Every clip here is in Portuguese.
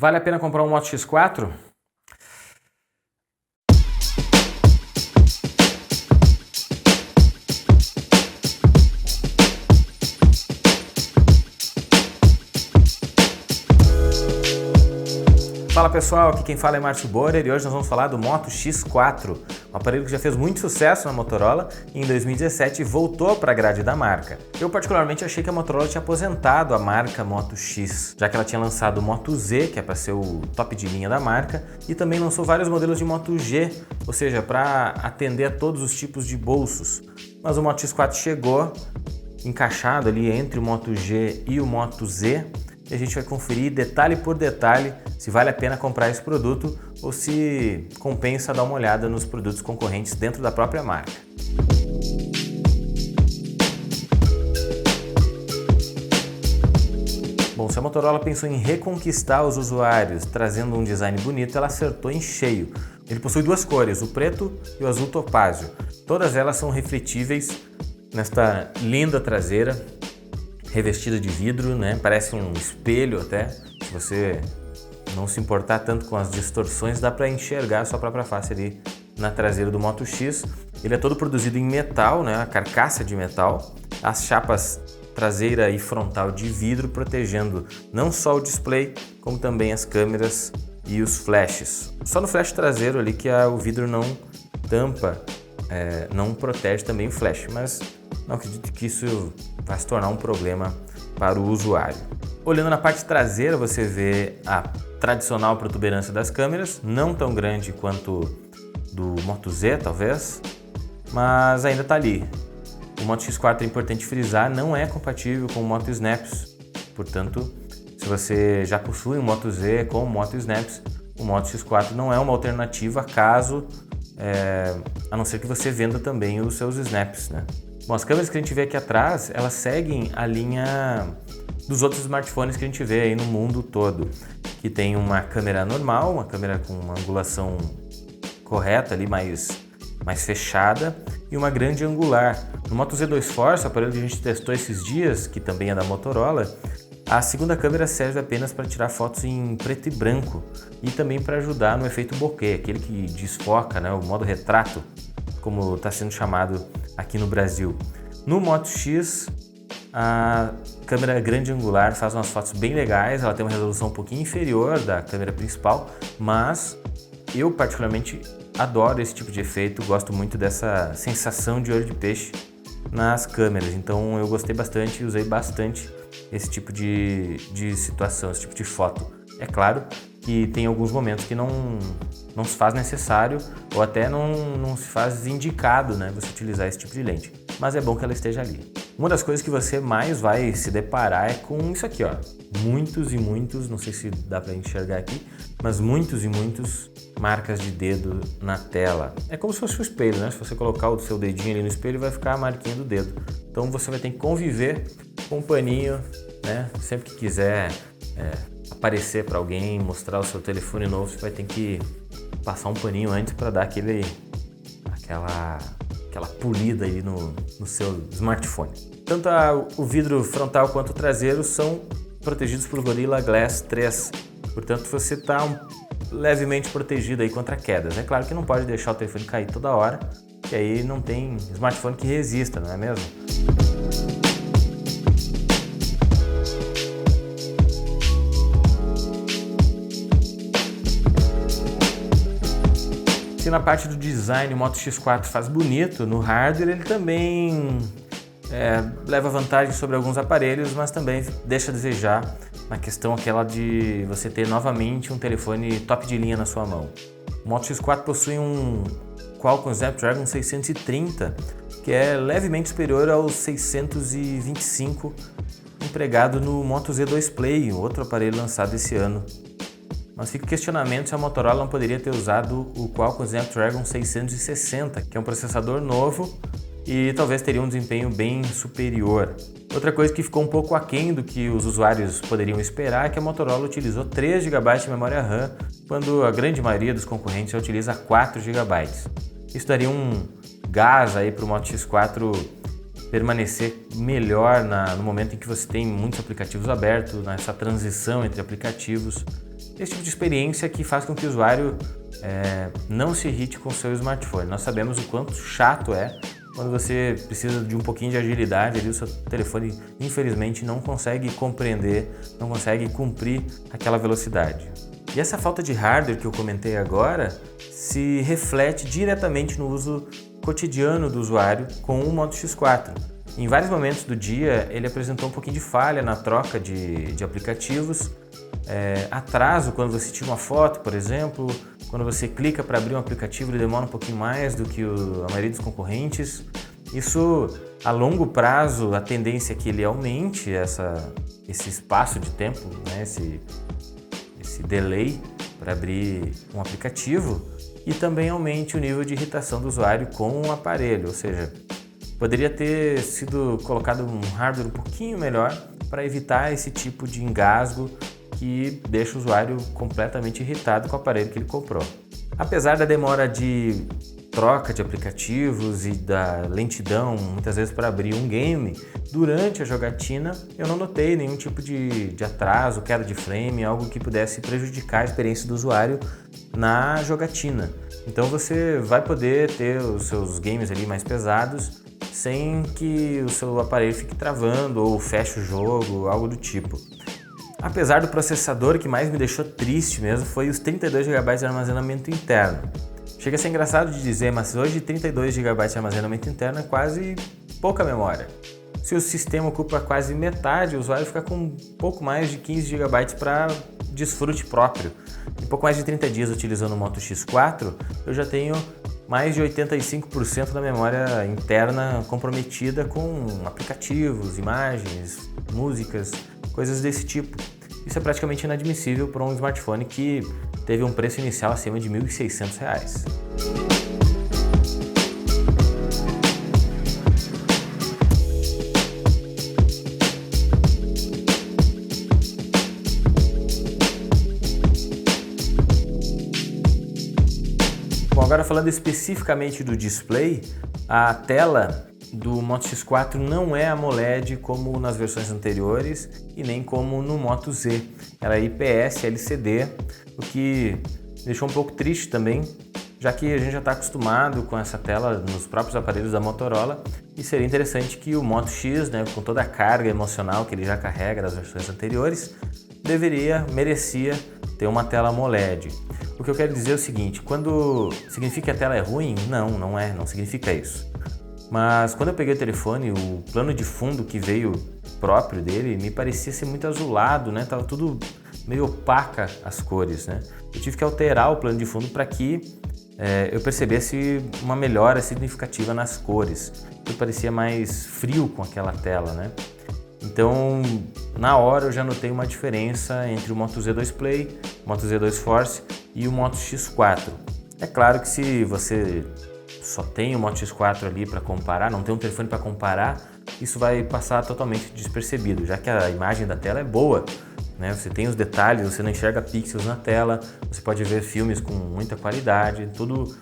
Vale a pena comprar um Moto X4? Fala pessoal, aqui quem fala é Márcio Borer e hoje nós vamos falar do Moto X4, um aparelho que já fez muito sucesso na Motorola e em 2017 voltou para a grade da marca. Eu particularmente achei que a Motorola tinha aposentado a marca Moto X, já que ela tinha lançado o Moto Z, que é para ser o top de linha da marca, e também lançou vários modelos de Moto G, ou seja, para atender a todos os tipos de bolsos. Mas o Moto X4 chegou encaixado ali entre o Moto G e o Moto Z, e a gente vai conferir detalhe por detalhe se vale a pena comprar esse produto ou se compensa dar uma olhada nos produtos concorrentes dentro da própria marca. Bom, se a Motorola pensou em reconquistar os usuários trazendo um design bonito, ela acertou em cheio. Ele possui duas cores, o preto e o azul topázio. Todas elas são refletíveis nesta linda traseira, revestida de vidro, né? Parece um espelho até. Se você não se importar tanto com as distorções, dá para enxergar a sua própria face ali na traseira do Moto X. Ele é todo produzido em metal, né? A carcaça de metal, as chapas traseira e frontal de vidro, protegendo não só o display, como também as câmeras e os flashes. Só no flash traseiro ali que o vidro não tampa, não protege também o flash, mas não acredito que isso vai se tornar um problema para o usuário. Olhando na parte traseira, você vê a tradicional protuberância das câmeras, não tão grande quanto do Moto Z, talvez, mas ainda está ali. O Moto X4, é importante frisar, não é compatível com o Moto Snaps, portanto, se você já possui um Moto Z com o Moto Snaps, o Moto X4 não é uma alternativa caso, a não ser que você venda também os seus Snaps, né? Bom, as câmeras que a gente vê aqui atrás, elas seguem a linha dos outros smartphones que a gente vê aí no mundo todo, que tem uma câmera normal, uma câmera com uma angulação correta ali, mais fechada, e uma grande angular. No Moto Z2 Force, o aparelho que a gente testou esses dias, que também é da Motorola, a segunda câmera serve apenas para tirar fotos em preto e branco e também para ajudar no efeito bokeh, aquele que desfoca, né, o modo retrato, como está sendo chamado aqui no Brasil. No Moto X, a câmera grande angular faz umas fotos bem legais, ela tem uma resolução um pouquinho inferior da câmera principal, mas eu particularmente adoro esse tipo de efeito, gosto muito dessa sensação de olho de peixe nas câmeras, então eu gostei bastante e usei bastante esse tipo de situação, esse tipo de foto. É claro que tem alguns momentos que não se faz necessário ou até não se faz indicado, né, você utilizar esse tipo de lente, mas é bom que ela esteja ali. Uma das coisas que você mais vai se deparar é com isso aqui, ó. Muitos e muitos, não sei se dá para enxergar aqui, mas muitos e muitos marcas de dedo na tela. É como se fosse um espelho, né? Se você colocar o seu dedinho ali no espelho, vai ficar a marquinha do dedo. Então você vai ter que conviver com um paninho, né? Sempre que quiser aparecer para alguém, mostrar o seu telefone novo, você vai ter que passar um paninho antes para dar aquela polida aí no seu smartphone. Tanto o vidro frontal quanto o traseiro são protegidos por Gorilla Glass 3, portanto você está levemente protegido aí contra quedas. É claro que não pode deixar o telefone cair toda hora, que aí não tem smartphone que resista, não é mesmo? Se na parte do design o Moto X4 faz bonito, no hardware ele também leva vantagem sobre alguns aparelhos, mas também deixa a desejar na questão aquela de você ter novamente um telefone top de linha na sua mão. O Moto X4 possui um Qualcomm Snapdragon 630, que é levemente superior ao 625 empregado no Moto Z2 Play, outro aparelho lançado esse ano. Mas fica o questionamento se a Motorola não poderia ter usado o Qualcomm Snapdragon 660, que é um processador novo e talvez teria um desempenho bem superior. Outra coisa que ficou um pouco aquém do que os usuários poderiam esperar é que a Motorola utilizou 3 GB de memória RAM, quando a grande maioria dos concorrentes já utiliza 4 GB. Isso daria um gás aí para o Moto X4 permanecer melhor no momento em que você tem muitos aplicativos abertos, nessa transição entre aplicativos. esse tipo de experiência que faz com que o usuário não se irrite com o seu smartphone. Nós sabemos o quanto chato é quando você precisa de um pouquinho de agilidade ali, o seu telefone infelizmente não consegue compreender, não consegue cumprir aquela velocidade. E essa falta de hardware que eu comentei agora se reflete diretamente no uso cotidiano do usuário com o Moto X4. Em vários momentos do dia ele apresentou um pouquinho de falha na troca de aplicativos, atraso quando você tira uma foto, por exemplo, quando você clica para abrir um aplicativo ele demora um pouquinho mais do que a maioria dos concorrentes. Isso, a longo prazo, a tendência é que ele aumente esse espaço de tempo, né? esse delay para abrir um aplicativo, e também aumente o nível de irritação do usuário com o aparelho, ou seja, poderia ter sido colocado um hardware um pouquinho melhor para evitar esse tipo de engasgo que deixa o usuário completamente irritado com o aparelho que ele comprou. Apesar da demora de troca de aplicativos e da lentidão, muitas vezes para abrir um game, durante a jogatina eu não notei nenhum tipo de atraso, queda de frame, algo que pudesse prejudicar a experiência do usuário na jogatina. Então você vai poder ter os seus games ali mais pesados sem que o seu aparelho fique travando ou feche o jogo, algo do tipo. Apesar do processador, que mais me deixou triste mesmo foi os 32 GB de armazenamento interno. Chega a ser engraçado de dizer, mas hoje 32 GB de armazenamento interno é quase pouca memória. Se o sistema ocupa quase metade, o usuário fica com um pouco mais de 15 GB para desfrute próprio. Em pouco mais de 30 dias utilizando o Moto X4, eu já tenho mais de 85% da memória interna comprometida com aplicativos, imagens, músicas, coisas desse tipo. Isso é praticamente inadmissível para um smartphone que teve um preço inicial acima de R$ 1.600. Bom, agora falando especificamente do display, a tela do Moto X4 não é AMOLED como nas versões anteriores e nem como no Moto Z. Ela é IPS LCD, o que me deixou um pouco triste também, já que a gente já está acostumado com essa tela nos próprios aparelhos da Motorola e seria interessante que o Moto X, né, com toda a carga emocional que ele já carrega das versões anteriores, merecia ter uma tela AMOLED. O que eu quero dizer é o seguinte, quando significa que a tela é ruim? Não significa isso. Mas quando eu peguei o telefone, o plano de fundo que veio próprio dele me parecia ser muito azulado, né? Tava tudo meio opaca as cores, né? Eu tive que alterar o plano de fundo para que eu percebesse uma melhora significativa nas cores. Eu parecia mais frio com aquela tela, né? Então, na hora eu já notei uma diferença entre o Moto Z2 Play, o Moto Z2 Force e o Moto X4. É claro que se você só tem o Moto X4 ali para comparar, não tem um telefone para comparar, isso vai passar totalmente despercebido, já que a imagem da tela é boa, né? Você tem os detalhes, você não enxerga pixels na tela, você pode ver filmes com muita qualidade, tudo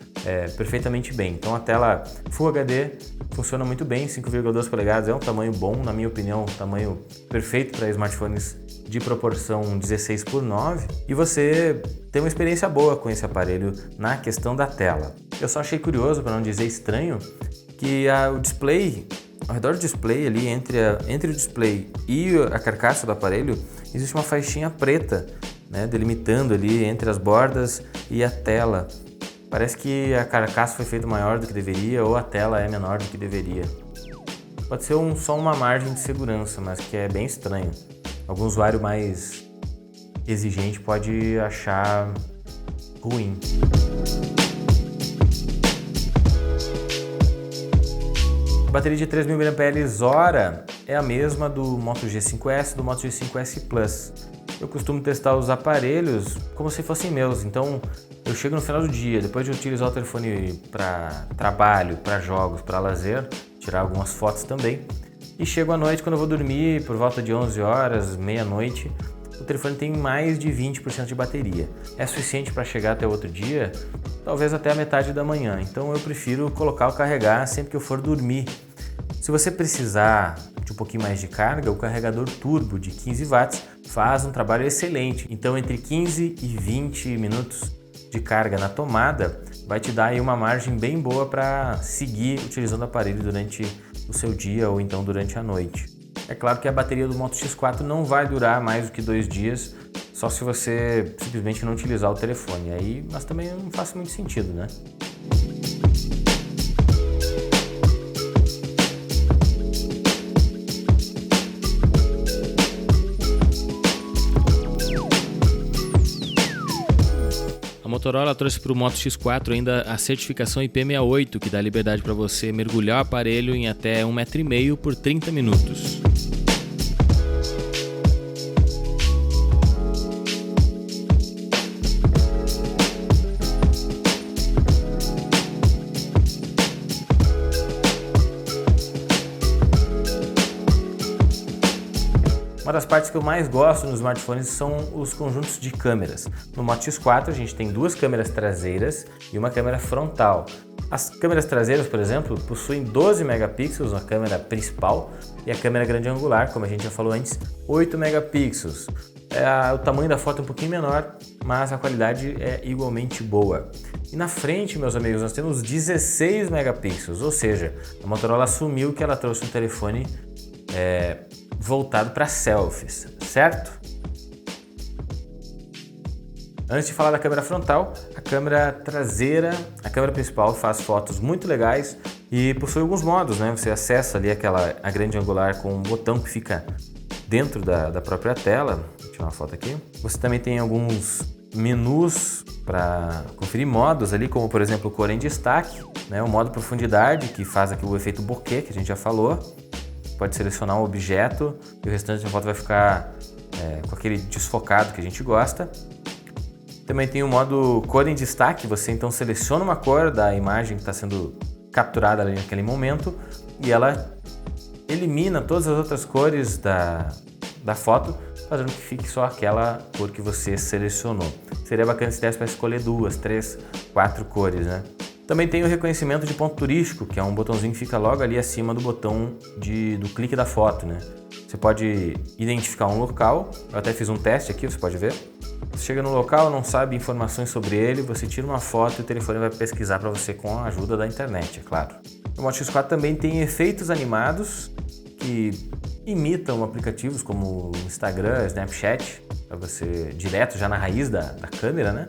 perfeitamente bem. Então a tela Full HD funciona muito bem, 5,2 polegadas é um tamanho bom, na minha opinião, um tamanho perfeito para smartphones de proporção 16:9 e você tem uma experiência boa com esse aparelho na questão da tela. Eu só achei curioso, para não dizer estranho, que o display, ao redor do display ali, entre o display e a carcaça do aparelho, existe uma faixinha preta, né, delimitando ali entre as bordas e a tela. Parece que a carcaça foi feita maior do que deveria ou a tela é menor do que deveria. Pode ser só uma margem de segurança, mas que é bem estranho. Algum usuário mais exigente pode achar ruim. A bateria de 3.000 mAh é a mesma do Moto G5S e do Moto G5S Plus. Eu costumo testar os aparelhos como se fossem meus, então eu chego no final do dia, depois de utilizar o telefone para trabalho, para jogos, para lazer, tirar algumas fotos também, e chego à noite quando eu vou dormir, por volta de 11 horas, meia-noite, o telefone tem mais de 20% de bateria. É suficiente para chegar até o outro dia, talvez até a metade da manhã, então eu prefiro colocar o carregar sempre que eu for dormir. Se você precisar de um pouquinho mais de carga, o carregador turbo de 15 watts faz um trabalho excelente. Então entre 15 e 20 minutos de carga na tomada vai te dar aí uma margem bem boa para seguir utilizando o aparelho durante o seu dia ou então durante a noite. É claro que a bateria do Moto X4 não vai durar mais do que 2 dias, só se você simplesmente não utilizar o telefone. Aí, mas também não faz muito sentido, né? A Motorola trouxe para o Moto X4 ainda a certificação IP68, que dá liberdade para você mergulhar o aparelho em até 1,5 m por 30 minutos. Uma das partes que eu mais gosto nos smartphones são os conjuntos de câmeras. No Moto X4 a gente tem 2 câmeras traseiras e uma câmera frontal. As câmeras traseiras, por exemplo, possuem 12 megapixels na câmera principal e a câmera grande angular, como a gente já falou antes, 8 megapixels. O tamanho da foto é um pouquinho menor, mas a qualidade é igualmente boa. E na frente, meus amigos, nós temos 16 megapixels, ou seja, a Motorola assumiu que ela trouxe um telefone voltado para selfies, certo? Antes de falar da câmera frontal, a câmera traseira, a câmera principal faz fotos muito legais e possui alguns modos, né? Você acessa ali a grande angular com um botão que fica dentro da própria tela. Vou tirar uma foto aqui. Você também tem alguns menus para conferir modos ali, como por exemplo o cor em destaque, né? O modo profundidade, que faz aqui o efeito bokeh, que a gente já falou. Pode selecionar um objeto e o restante da foto vai ficar com aquele desfocado que a gente gosta. Também tem o modo cor em destaque, você então seleciona uma cor da imagem que está sendo capturada ali naquele momento e ela elimina todas as outras cores da foto, fazendo que fique só aquela cor que você selecionou. Seria bacana se desse para escolher 2, 3, 4 cores, né? Também tem o reconhecimento de ponto turístico, que é um botãozinho que fica logo ali acima do botão do clique da foto, né? Você pode identificar um local, eu até fiz um teste aqui, você pode ver. Você chega no local, não sabe informações sobre ele, você tira uma foto e o telefone vai pesquisar para você com a ajuda da internet, é claro. O Moto X4 também tem efeitos animados que imitam aplicativos como o Instagram, Snapchat, para você direto já na raiz da câmera, né?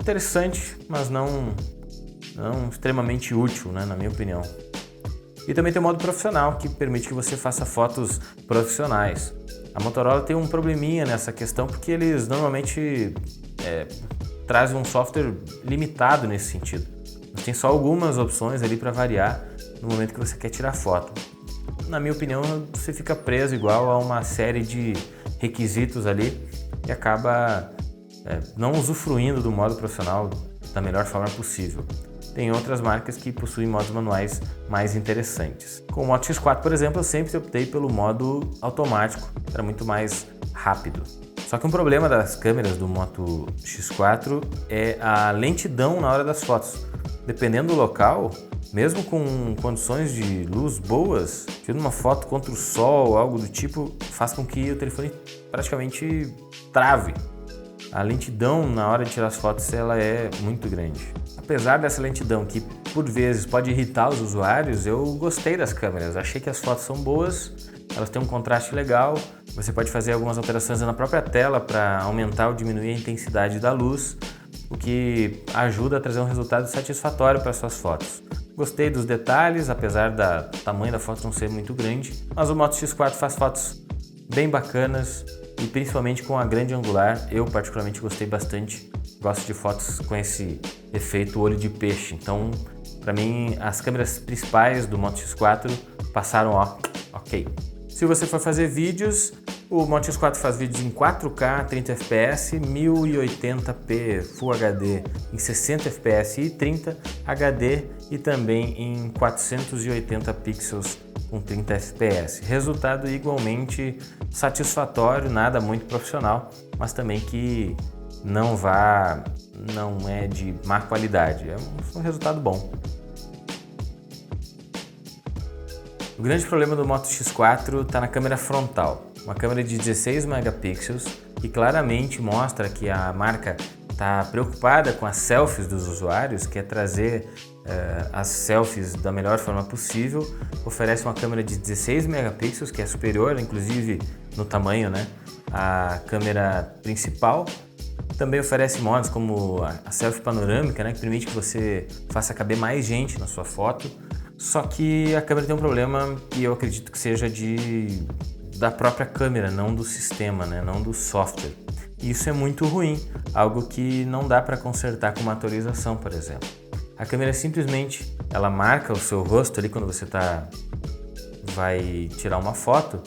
Interessante, mas não extremamente útil, né, na minha opinião. E também tem o modo profissional, que permite que você faça fotos profissionais. A Motorola tem um probleminha nessa questão, porque eles normalmente trazem um software limitado nesse sentido. Mas tem só algumas opções ali para variar no momento que você quer tirar foto. Na minha opinião, você fica preso igual a uma série de requisitos ali e acaba não usufruindo do modo profissional da melhor forma possível. Tem outras marcas que possuem modos manuais mais interessantes. Com o Moto X4, por exemplo, eu sempre optei pelo modo automático, era muito mais rápido. Só que um problema das câmeras do Moto X4 é a lentidão na hora das fotos. Dependendo do local, mesmo com condições de luz boas, tirando uma foto contra o sol ou algo do tipo, faz com que o telefone praticamente trave. A lentidão na hora de tirar as fotos ela é muito grande. Apesar dessa lentidão que por vezes pode irritar os usuários, eu gostei das câmeras. Achei que as fotos são boas, elas têm um contraste legal. Você pode fazer algumas alterações na própria tela para aumentar ou diminuir a intensidade da luz, o que ajuda a trazer um resultado satisfatório para suas fotos. Gostei dos detalhes, apesar do tamanho da foto não ser muito grande, mas o Moto X4 faz fotos bem bacanas e principalmente com a grande angular. Eu particularmente gostei bastante, gosto de fotos com esse efeito olho de peixe, então para mim as câmeras principais do Moto X4 passaram ok. Se você for fazer vídeos, o Moto X4 faz vídeos em 4K, 30 fps, 1080p Full HD em 60 fps e 30 HD e também em 480 pixels com 30 fps. Resultado igualmente satisfatório, nada muito profissional, mas também que não é de má qualidade, é um resultado bom. O grande problema do Moto X4 está na câmera frontal. uma câmera de 16 megapixels que claramente mostra que a marca está preocupada com as selfies dos usuários, quer trazer as selfies da melhor forma possível. Oferece uma câmera de 16 megapixels, que é superior, inclusive no tamanho, né, à câmera principal. Também oferece modos como a selfie panorâmica, né, que permite que você faça caber mais gente na sua foto. Só que a câmera tem um problema que eu acredito que seja da própria câmera, não do sistema, né, não do software. E isso é muito ruim, algo que não dá para consertar com uma atualização, por exemplo. A câmera simplesmente ela marca o seu rosto ali quando você vai tirar uma foto,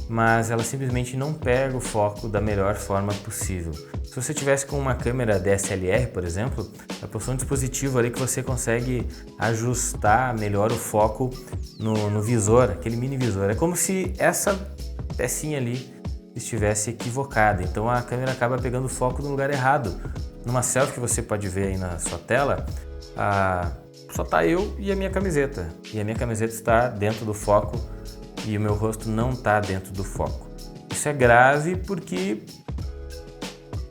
mas ela simplesmente não pega o foco da melhor forma possível. Se você tivesse com uma câmera DSLR, por exemplo, ela possui um dispositivo ali que você consegue ajustar melhor o foco no visor, aquele mini visor. É como se essa pecinha ali estivesse equivocada, então a câmera acaba pegando o foco no lugar errado. Numa selfie que você pode ver aí na sua tela, só tá eu e a minha camiseta, e a minha camiseta está dentro do foco e o meu rosto não está dentro do foco. Isso é grave porque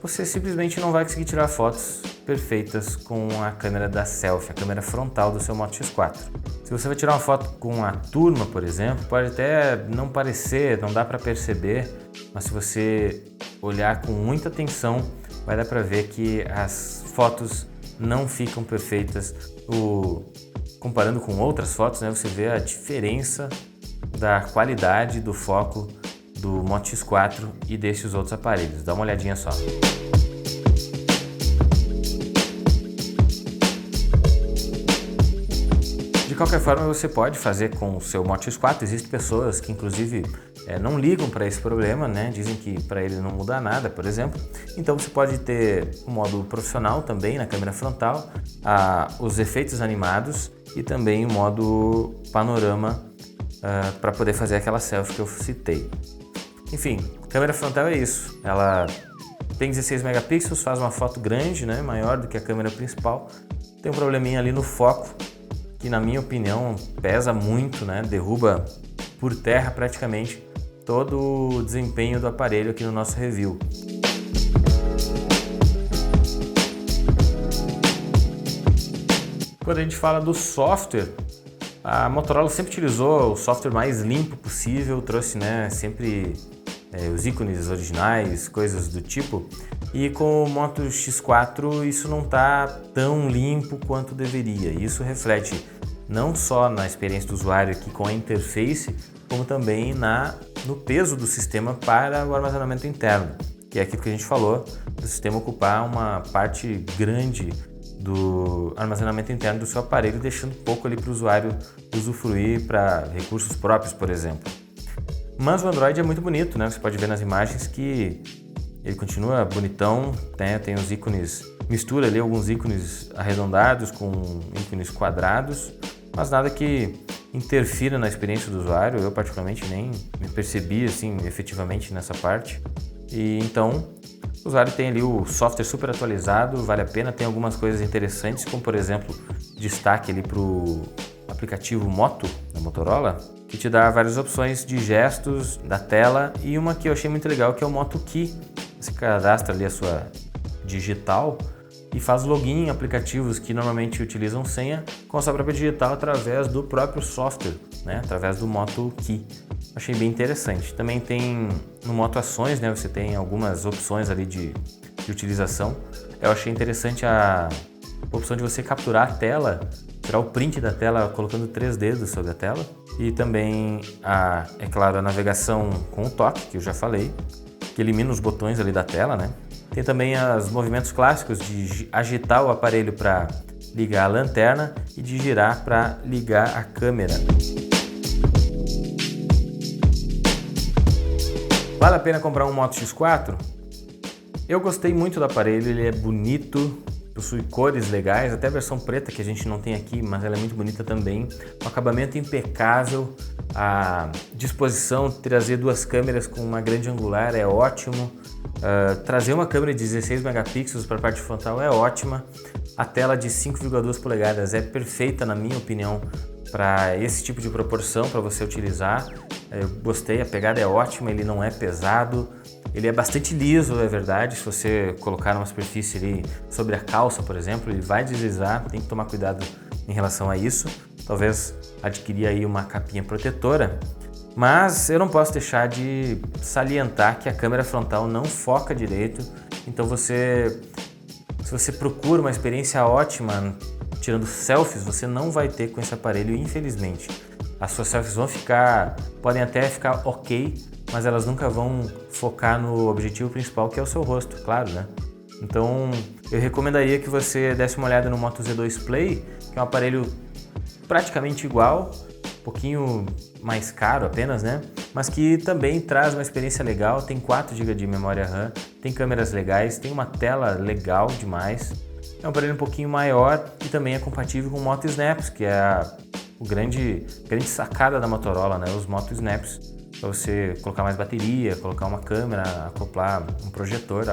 você simplesmente não vai conseguir tirar fotos perfeitas com a câmera da selfie, a câmera frontal do seu Moto X4. Se você vai tirar uma foto com a turma, por exemplo, pode até não parecer, não dá para perceber, mas se você olhar com muita atenção, vai dar para ver que as fotos não ficam perfeitas. Comparando com outras fotos, né, você vê a diferença da qualidade do foco do Moto X4 e desses outros aparelhos. Dá uma olhadinha só. De qualquer forma, você pode fazer com o seu Moto X4. Existem pessoas que inclusive não ligam para esse problema, né? Dizem que para ele não muda nada, por exemplo. Então você pode ter o modo profissional também na câmera frontal, os efeitos animados e também o modo panorama para poder fazer aquela selfie que eu citei. Enfim, câmera frontal é isso. Ela tem 16 megapixels, faz uma foto grande, né? Maior do que a câmera principal. Tem um probleminha ali no foco, que na minha opinião pesa muito, né? Derruba por terra praticamente todo o desempenho do aparelho aqui no nosso review. Quando a gente fala do software, a Motorola sempre utilizou o software mais limpo possível, trouxe, né, sempre os ícones originais, coisas do tipo. E com o Moto X4 isso não está tão limpo quanto deveria. Isso reflete não só na experiência do usuário aqui com a interface, como também no peso do sistema para o armazenamento interno, que é aquilo que a gente falou, do sistema ocupar uma parte grande do armazenamento interno do seu aparelho, deixando pouco ali para o usuário usufruir para recursos próprios, por exemplo. Mas o Android é muito bonito, né? Você pode ver nas imagens que ele continua bonitão, né? Tem os ícones, mistura ali alguns ícones arredondados com ícones quadrados, mas nada que interfira na experiência do usuário. Eu particularmente nem me percebi assim efetivamente nessa parte. E então o usuário tem ali o software super atualizado, vale a pena. Tem algumas coisas interessantes, como por exemplo destaque ali para o aplicativo Moto da Motorola, que te dá várias opções de gestos da tela, e uma que eu achei muito legal, que é o Moto Key. Você cadastra ali a sua digital e faz login em aplicativos que normalmente utilizam senha com a sua própria digital através do próprio software, né? Através do Moto Key. Achei bem interessante. Também tem no Moto Ações, né? Você tem algumas opções ali de utilização. Eu achei interessante a opção de você capturar a tela, tirar o print da tela colocando 3 dedos sobre a tela. E também, é claro, a navegação com o toque, que eu já falei, que elimina os botões ali da tela, né? Tem também os movimentos clássicos de agitar o aparelho para ligar a lanterna e de girar para ligar a câmera. Vale a pena comprar um Moto X4? Eu gostei muito do aparelho, ele é bonito, possui cores legais, até a versão preta que a gente não tem aqui, mas ela é muito bonita também. Um acabamento impecável, a disposição de trazer 2 câmeras com uma grande angular é ótimo. Trazer uma câmera de 16 megapixels para a parte frontal é ótima. A tela de 5,2 polegadas é perfeita, na minha opinião, para esse tipo de proporção, para você utilizar. Eu gostei, a pegada é ótima, ele não é pesado, ele é bastante liso, é verdade. Se você colocar numa superfície ali sobre a calça, por exemplo, ele vai deslizar, tem que tomar cuidado em relação a isso. Talvez adquirir aí uma capinha protetora, mas eu não posso deixar de salientar que a câmera frontal não foca direito, então se você procura uma experiência ótima tirando selfies, você não vai ter com esse aparelho, infelizmente. As suas selfies podem até ficar ok, mas elas nunca vão focar no objetivo principal, que é o seu rosto, claro, né? Então, eu recomendaria que você desse uma olhada no Moto Z2 Play, que é um aparelho praticamente igual, um pouquinho mais caro apenas, né? Mas que também traz uma experiência legal, tem 4 GB de memória RAM, tem câmeras legais, tem uma tela legal demais. É um aparelho um pouquinho maior e também é compatível com o Moto Snaps, que é o grande sacada da Motorola, né? Os Moto Snaps, para você colocar mais bateria, colocar uma câmera, acoplar um projetor,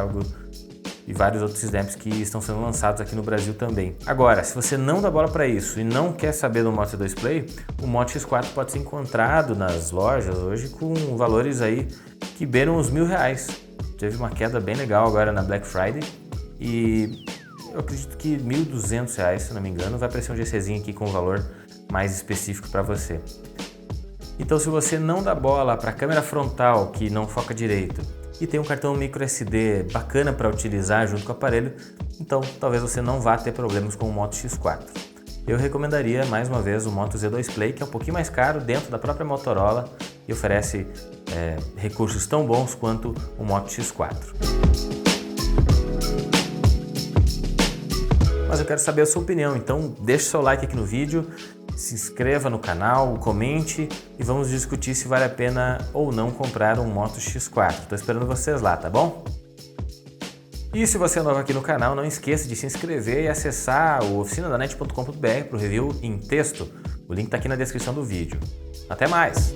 e vários outros snaps que estão sendo lançados aqui no Brasil também. Agora, se você não dá bola para isso e não quer saber do Moto Z2 Play, o Moto X4 pode ser encontrado nas lojas hoje com valores aí que beiram os R$1.000. Teve uma queda bem legal agora na Black Friday e eu acredito que R$1.200, se não me engano, vai aparecer um GCzinho aqui com um valor mais específico para você. Então, se você não dá bola para a câmera frontal que não foca direito e tem um cartão micro SD bacana para utilizar junto com o aparelho, então talvez você não vá ter problemas com o Moto X4. Eu recomendaria mais uma vez o Moto Z2 Play, que é um pouquinho mais caro dentro da própria Motorola e oferece recursos tão bons quanto o Moto X4. Mas eu quero saber a sua opinião, então deixe seu like aqui no vídeo, se inscreva no canal, comente e vamos discutir se vale a pena ou não comprar um Moto X4. Estou esperando vocês lá, tá bom? E se você é novo aqui no canal, não esqueça de se inscrever e acessar o oficinadanet.com.br para o review em texto. O link está aqui na descrição do vídeo. Até mais!